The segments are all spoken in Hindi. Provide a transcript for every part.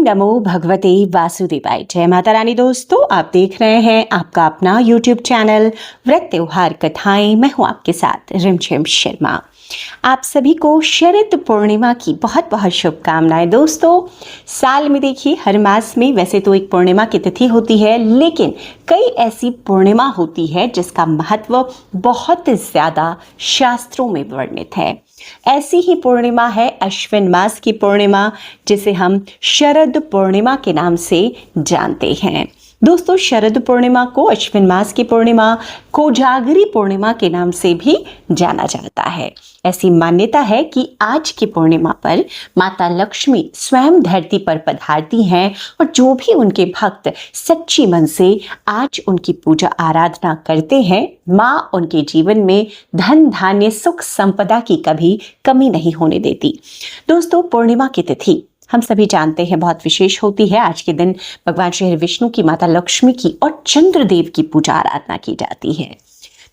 ओम नमो भगवते वासुदेवाय। जय माता रानी। दोस्तों, आप देख रहे हैं आपका अपना YouTube चैनल व्रत त्योहार कथाएं। मैं हूं आपके साथ रिमझिम शर्मा। आप सभी को शरद पूर्णिमा की बहुत बहुत शुभकामनाएं। दोस्तों, साल में देखिए हर मास में वैसे तो एक पूर्णिमा की तिथि होती है, लेकिन कई ऐसी पूर्णिमा होती है जिसका महत्व बहुत ज़्यादा शास्त्रों में वर्णित है। ऐसी ही पूर्णिमा है अश्विन मास की पूर्णिमा, जिसे हम शरद पूर्णिमा के नाम से जानते हैं। दोस्तों, शरद पूर्णिमा को, अश्विन मास की पूर्णिमा, कोजागरी पूर्णिमा के नाम से भी जाना जाता है। ऐसी मान्यता है कि आज की पूर्णिमा पर माता लक्ष्मी स्वयं धरती पर पधारती हैं और जो भी उनके भक्त सच्ची मन से आज उनकी पूजा आराधना करते हैं, माँ उनके जीवन में धन धान्य सुख संपदा की कभी कमी नहीं होने देती। दोस्तों, पूर्णिमा की तिथि हम सभी जानते हैं बहुत विशेष होती है। आज के दिन भगवान श्री विष्णु की, माता लक्ष्मी की और चंद्रदेव की पूजा आराधना की जाती है।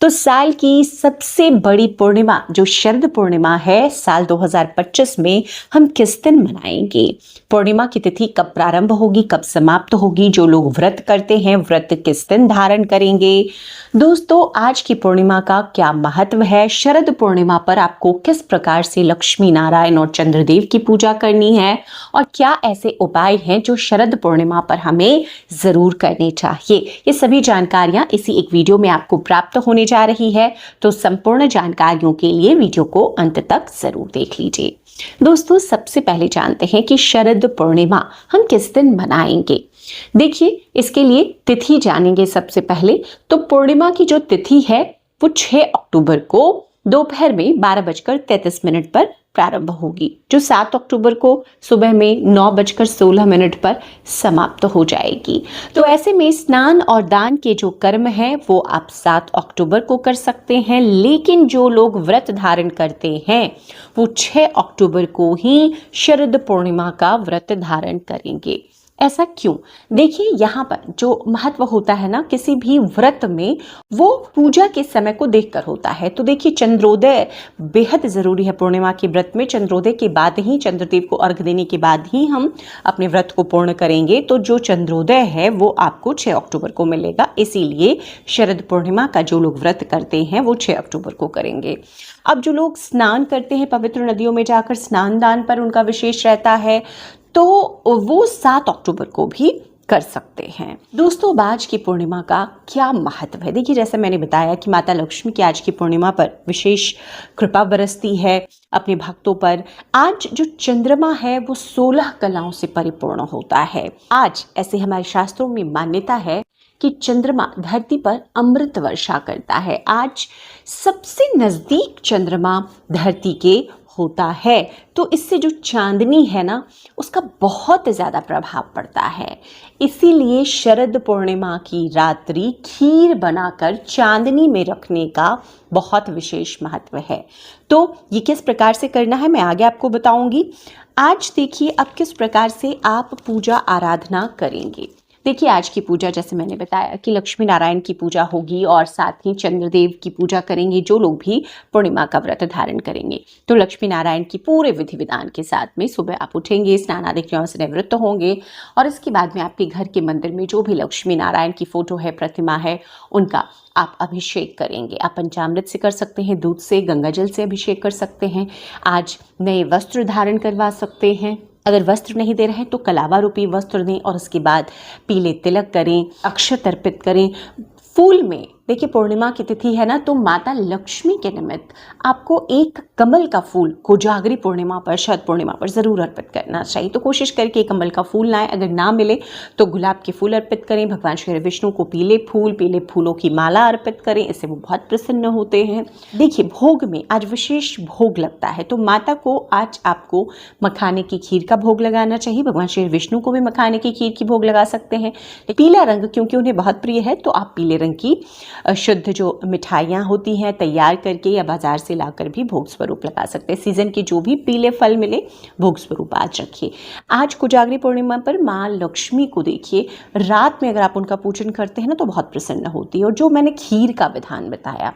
तो साल की सबसे बड़ी पूर्णिमा जो शरद पूर्णिमा है, साल 2025 में हम किस दिन मनाएंगे? पूर्णिमा की तिथि कब प्रारंभ होगी, कब समाप्त होगी? जो लोग व्रत करते हैं, व्रत किस दिन धारण करेंगे? दोस्तों, आज की पूर्णिमा का क्या महत्व है? शरद पूर्णिमा पर आपको किस प्रकार से लक्ष्मी नारायण और चंद्रदेव की पूजा करनी है, और क्या ऐसे उपाय हैं जो शरद पूर्णिमा पर हमें जरूर करने चाहिए? ये सभी जानकारियां इसी एक वीडियो में आपको प्राप्त होने जा रही है, तो संपूर्ण जानकारियों के लिए वीडियो को अंत तक जरूर देख लीजिए। दोस्तों, सबसे पहले जानते हैं कि शरद पूर्णिमा हम किस दिन मनाएंगे। देखिए, इसके लिए तिथि जानेंगे सबसे पहले। तो पूर्णिमा की जो तिथि है वो 6 अक्टूबर को दोपहर में 12:33 पर प्रारंभ होगी, जो 7 अक्टूबर को सुबह में 9:16 पर समाप्त हो जाएगी। तो ऐसे में स्नान और दान के जो कर्म हैं वो आप 7 अक्टूबर को कर सकते हैं, लेकिन जो लोग व्रत धारण करते हैं वो 6 अक्टूबर को ही शरद पूर्णिमा का व्रत धारण करेंगे। ऐसा क्यों? देखिए, यहाँ पर जो महत्व होता है ना किसी भी व्रत में, वो पूजा के समय को देखकर होता है। तो देखिए, चंद्रोदय बेहद जरूरी है। पूर्णिमा के व्रत में चंद्रोदय के बाद ही, चंद्रदेव को अर्घ देने के बाद ही हम अपने व्रत को पूर्ण करेंगे। तो जो चंद्रोदय है वो आपको 6 अक्टूबर को मिलेगा। इसीलिए शरद पूर्णिमा का जो लोग व्रत करते हैं वो 6 अक्टूबर को करेंगे। अब जो लोग स्नान करते हैं, पवित्र नदियों में जाकर स्नान दान पर उनका विशेष रहता है, तो वो 7 अक्टूबर को भी कर सकते हैं। दोस्तों, आज की पूर्णिमा का क्या महत्व है? देखिए, जैसे मैंने बताया कि माता लक्ष्मी की आज की पूर्णिमा पर विशेष कृपा बरसती है अपने भक्तों पर। आज जो चंद्रमा है वो 16 कलाओं से परिपूर्ण होता है। आज ऐसे हमारे शास्त्रों में मान्यता है कि चंद्रमा धरती पर अमृत वर्षा करता है। आज सबसे नजदीक चंद्रमा धरती के होता है, तो इससे जो चांदनी है ना, उसका बहुत ज़्यादा प्रभाव पड़ता है। इसीलिए शरद पूर्णिमा की रात्रि खीर बनाकर चांदनी में रखने का बहुत विशेष महत्व है। तो ये किस प्रकार से करना है मैं आगे आपको बताऊंगी। आज देखिए, अब किस प्रकार से आप पूजा आराधना करेंगे। देखिए, आज की पूजा जैसे मैंने बताया कि लक्ष्मी नारायण की पूजा होगी और साथ ही चंद्रदेव की पूजा करेंगे जो लोग भी पूर्णिमा का व्रत धारण करेंगे। तो लक्ष्मी नारायण की पूरे विधि विधान के साथ में सुबह आप उठेंगे, स्नान आदि क्रियाओं से निवृत्त होंगे, और इसके बाद में आपके घर के मंदिर में जो भी लक्ष्मी नारायण की फोटो है, प्रतिमा है, उनका आप अभिषेक करेंगे। आप पंचामृत से कर सकते हैं, दूध से, गंगा जल से अभिषेक कर सकते हैं। आज नए वस्त्र धारण करवा सकते हैं। अगर वस्त्र नहीं दे रहे हैं तो कलावा रूपी वस्त्र दें, और उसके बाद पीले तिलक करें, अक्षत अर्पित करें। फूल में देखिए, पूर्णिमा की तिथि है ना, तो माता लक्ष्मी के निमित्त आपको एक कमल का फूल कोजागरी पूर्णिमा पर, शरद पूर्णिमा पर जरूर अर्पित करना चाहिए। तो कोशिश करके कमल का फूल लाएं। अगर ना मिले तो गुलाब के फूल अर्पित करें। भगवान श्री विष्णु को पीले फूलों की माला अर्पित करें, इससे वो बहुत प्रसन्न होते हैं। देखिए, भोग में आज विशेष भोग लगता है, तो माता को आज आपको मखाने की खीर का भोग लगाना चाहिए। भगवान श्री विष्णु को भी मखाने की खीर की भोग लगा सकते हैं। पीला रंग क्योंकि उन्हें बहुत प्रिय है, तो आप पीले रंग की शुद्ध जो मिठाइयाँ होती हैं तैयार करके या बाजार से लाकर भी भोग स्वरूप लगा सकते हैं। सीजन के जो भी पीले फल मिले, भोग स्वरूप आज रखिए। आज कोजागरी पूर्णिमा पर माँ लक्ष्मी को देखिए, रात में अगर आप उनका पूजन करते हैं ना तो बहुत प्रसन्न होती है। और जो मैंने खीर का विधान बताया,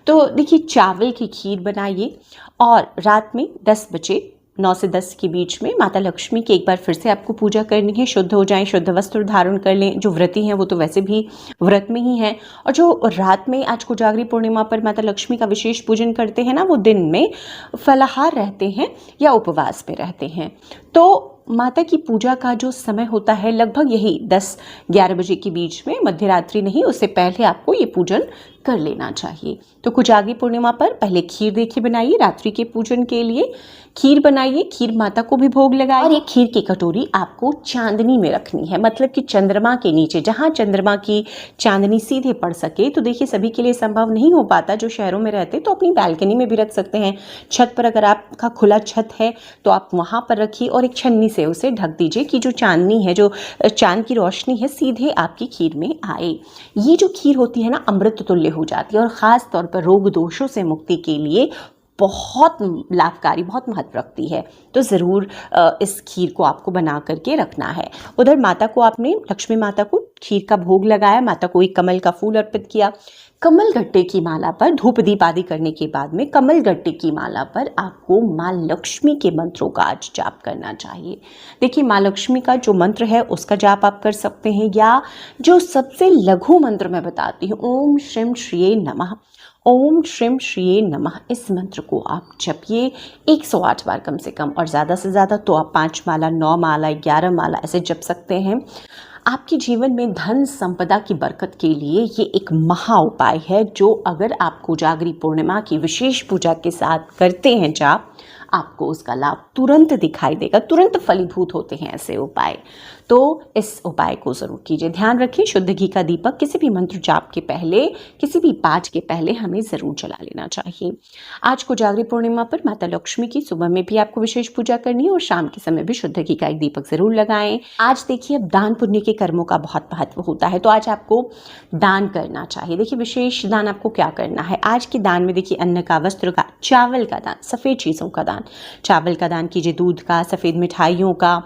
तो देखिए, चावल की खीर बनाइए और रात में 10 बजे 9 से 10 के बीच में माता लक्ष्मी की एक बार फिर से आपको पूजा करनी है। शुद्ध हो जाएं, शुद्ध वस्त्र धारण कर लें। जो व्रती हैं वो तो वैसे भी व्रत में ही हैं, और जो रात में आज कोजागरी पूर्णिमा पर माता लक्ष्मी का विशेष पूजन करते हैं ना, वो दिन में फलाहार रहते हैं या उपवास में रहते हैं। तो माता की पूजा का जो समय होता है लगभग यही 10-11 बजे के बीच में, मध्य रात्रि नहीं, उससे पहले आपको ये पूजन कर लेना चाहिए। तो कोजागरी पूर्णिमा पर पहले खीर देखिए बनाइए, रात्रि के पूजन के लिए खीर बनाइए, खीर माता को भी भोग लगाइए। और ये खीर की कटोरी आपको चांदनी में रखनी है, मतलब कि चंद्रमा के नीचे, जहाँ चंद्रमा की चांदनी सीधे पड़ सके। तो देखिए सभी के लिए संभव नहीं हो पाता, जो शहरों में रहते तो अपनी बालकनी में भी रख सकते हैं, छत पर अगर आपका खुला छत है तो आप वहाँ पर रखिए और एक छन्नी से उसे ढक दीजिए कि जो चांदनी है, जो चांद की रोशनी है, सीधे आपकी खीर में आए। ये जो खीर होती है ना, अमृत तुल्य हो जाती है और ख़ास तौर पर रोग दोषों से मुक्ति के लिए बहुत लाभकारी, बहुत महत्व रखती है। तो ज़रूर इस खीर को आपको बना करके रखना है। उधर माता को आपने, लक्ष्मी माता को खीर का भोग लगाया, माता को एक कमल का फूल अर्पित किया। कमल गट्टे की माला पर धूप दीप आदि करने के बाद में कमल गट्टे की माला पर आपको माँ लक्ष्मी के मंत्रों का आज जाप करना चाहिए। देखिए माँ लक्ष्मी का जो मंत्र है उसका जाप आप कर सकते हैं, या जो सबसे लघु मंत्र मैं बताती हूँ, ओम श्रीम श्रीये नमः, ओम श्रीम श्रीये नमः, इस मंत्र को आप जपिए 108 बार कम से कम, और ज़्यादा से ज़्यादा तो आप 5 माला, 9 माला, 11 माला ऐसे जप सकते हैं। आपके जीवन में धन संपदा की बरकत के लिए ये एक महा उपाय है, जो अगर आप कोजागरी पूर्णिमा की विशेष पूजा के साथ करते हैं जाप, आपको उसका लाभ तुरंत दिखाई देगा, तुरंत फलीभूत होते हैं ऐसे उपाय। तो इस उपाय को ज़रूर कीजिए। ध्यान रखिए, शुद्ध घी का दीपक किसी भी मंत्र जाप के पहले, किसी भी पाठ के पहले हमें ज़रूर जला लेना चाहिए। आज कोजागरी पूर्णिमा पर माता लक्ष्मी की सुबह में भी आपको विशेष पूजा करनी है और शाम के समय भी शुद्ध घी का एक दीपक ज़रूर लगाएं। आज देखिए, अब दान पुण्य के कर्मों का बहुत महत्व होता है, तो आज आपको दान करना चाहिए। देखिए विशेष दान आपको क्या करना है आज के दान में, देखिए अन्न का, वस्त्र का, चावल का दान, सफ़ेद चीज़ों का दान, चावल का दान कीजिए, दूध का, सफ़ेद मिठाइयों का,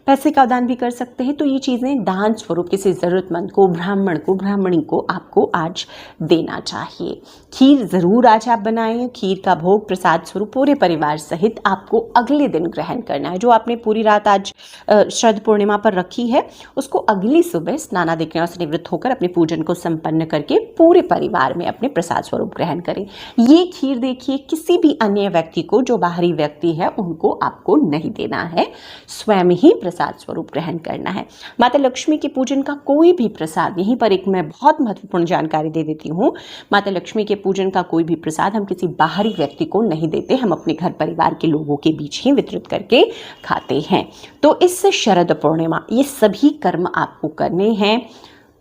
पैसे का दान भी कर सकते हैं। तो ये चीज़ें दान स्वरूप किसी ज़रूरतमंद को, ब्राह्मण को, ब्राह्मणी को आपको आज देना चाहिए। खीर ज़रूर आज आप बनाएं, खीर का भोग प्रसाद स्वरूप पूरे परिवार सहित आपको अगले दिन ग्रहण करना है। जो आपने पूरी रात आज श्रद्ध पूर्णिमा पर रखी है, उसको अगली सुबह स्नानादि क्रियाओं से निवृत्त होकर अपने पूजन को संपन्न करके पूरे परिवार में अपने प्रसाद स्वरूप ग्रहण करें। ये खीर देखिए किसी भी अन्य व्यक्ति को, जो बाहरी व्यक्ति है, उनको आपको नहीं देना है, स्वयं ही प्रसाद स्वरूप ग्रहण करना है। माता लक्ष्मी के पूजन का कोई भी प्रसाद, यहीं पर एक मैं बहुत महत्वपूर्ण जानकारी दे देती हूँ, माता लक्ष्मी के पूजन का कोई भी प्रसाद हम किसी बाहरी व्यक्ति को नहीं देते, हम अपने घर परिवार के लोगों के बीच ही वितरित करके खाते हैं। तो इस शरद पूर्णिमा ये सभी कर्म आपको करने हैं।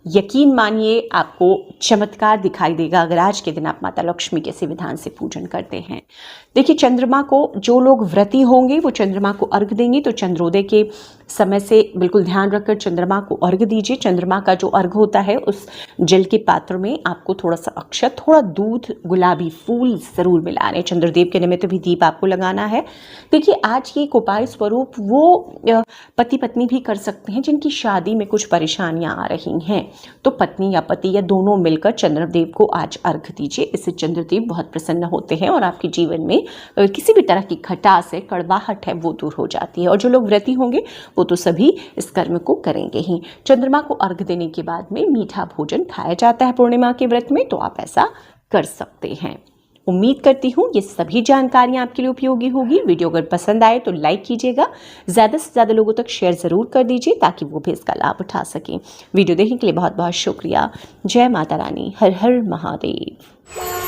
यकीन मानिए आपको चमत्कार दिखाई देगा अगर आज के दिन आप माता लक्ष्मी के इसी विधान से पूजन करते हैं। देखिए चंद्रमा को, जो लोग व्रती होंगे वो चंद्रमा को अर्घ देंगे, तो चंद्रोदय के समय से बिल्कुल ध्यान रखकर चंद्रमा को अर्घ दीजिए। चंद्रमा का जो अर्घ होता है, उस जल के पात्र में आपको थोड़ा सा अक्षत, थोड़ा दूध, गुलाबी फूल ज़रूर मिलाने। चंद्रदेव के निमित्त भी दीप आपको लगाना है। देखिए आज ये एक उपाय स्वरूप वो पति पत्नी भी कर सकते हैं जिनकी शादी में कुछ परेशानियां आ रही हैं, तो पत्नी या पति या दोनों मिलकर चंद्रदेव को आज अर्घ दीजिए। इससे चंद्रदेव बहुत प्रसन्न होते हैं और आपके जीवन में किसी भी तरह की खटास है, कड़वाहट है, वो दूर हो जाती है। और जो लोग व्रती होंगे वो तो सभी इस कर्म को करेंगे ही। चंद्रमा को अर्घ देने के बाद में मीठा भोजन खाया जाता है पूर्णिमा के व्रत में, तो आप ऐसा कर सकते हैं। उम्मीद करती हूँ ये सभी जानकारियाँ आपके लिए उपयोगी होगी। वीडियो अगर पसंद आए तो लाइक कीजिएगा, ज़्यादा से ज़्यादा लोगों तक शेयर ज़रूर कर दीजिए ताकि वो भी इसका लाभ उठा सकें। वीडियो देखने के लिए बहुत बहुत शुक्रिया। जय माता रानी, हर हर महादेव।